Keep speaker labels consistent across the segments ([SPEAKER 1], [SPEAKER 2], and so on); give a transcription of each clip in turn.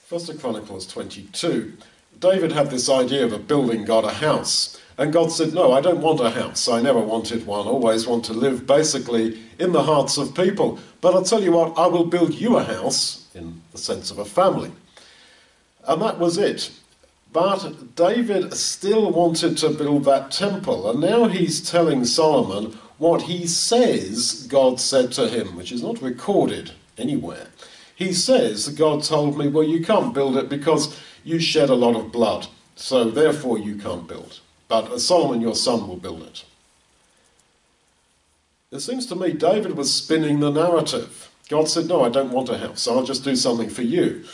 [SPEAKER 1] 1 Chronicles 22. David had this idea of building God a house. And God said, no, I don't want a house. I never wanted one. Always want to live basically in the hearts of people. But I'll tell you what, I will build you a house in the sense of a family. And that was it. But David still wanted to build that temple. And now he's telling Solomon what he says God said to him, which is not recorded anywhere. He says, God told me, well, you can't build it because you shed a lot of blood. So therefore you can't build. But Solomon, your son, will build it. It seems to me David was spinning the narrative. God said, no, I don't want a house. I'll just do something for you.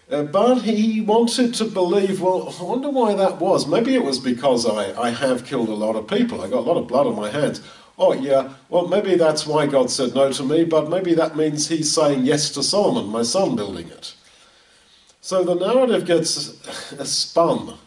[SPEAKER 1] But he wanted to believe, well, I wonder why that was. Maybe it was because I have killed a lot of people. I got a lot of blood on my hands. Oh, yeah, well, maybe that's why God said no to me, but maybe that means he's saying yes to Solomon, my son, building it. So the narrative gets spun.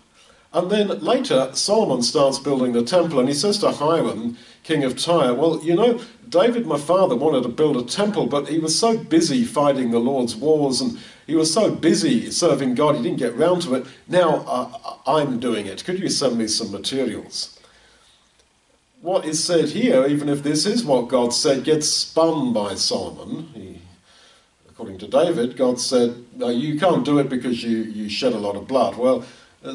[SPEAKER 1] And then later, Solomon starts building the temple, and he says to Hiram, king of Tyre, well, you know, David, my father, wanted to build a temple, but he was so busy fighting the Lord's wars, and he was so busy serving God, he didn't get round to it. Now I'm doing it. Could you send me some materials? What is said here, even if this is what God said, gets spun by Solomon. According to David, God said, no, you can't do it because you shed a lot of blood. Well,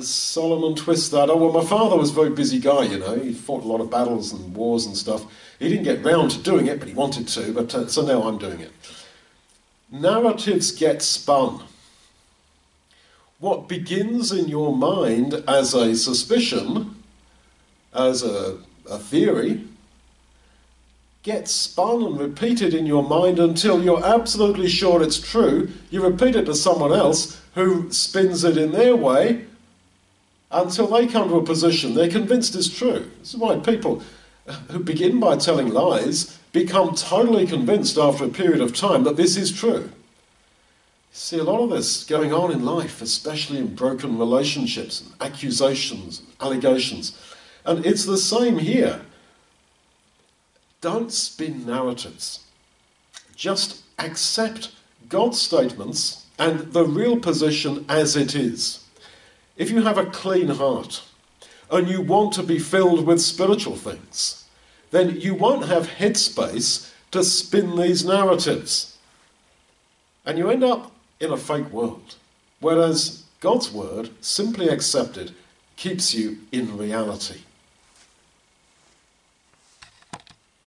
[SPEAKER 1] Solomon twists that. Oh, well, my father was a very busy guy, you know. He fought a lot of battles and wars and stuff. He didn't get round to doing it, but he wanted to. But so now I'm doing it. Narratives get spun. What begins in your mind as a suspicion, as a theory, gets spun and repeated in your mind until you're absolutely sure it's true. You repeat it to someone else who spins it in their way until they come to a position they're convinced is true. This is why people who begin by telling lies become totally convinced after a period of time that this is true. You see a lot of this going on in life, especially in broken relationships, and accusations, allegations. And it's the same here. Don't spin narratives. Just accept God's statements and the real position as it is. If you have a clean heart and you want to be filled with spiritual things, then you won't have headspace to spin these narratives. And you end up in a fake world. Whereas God's word, simply accepted, keeps you in reality.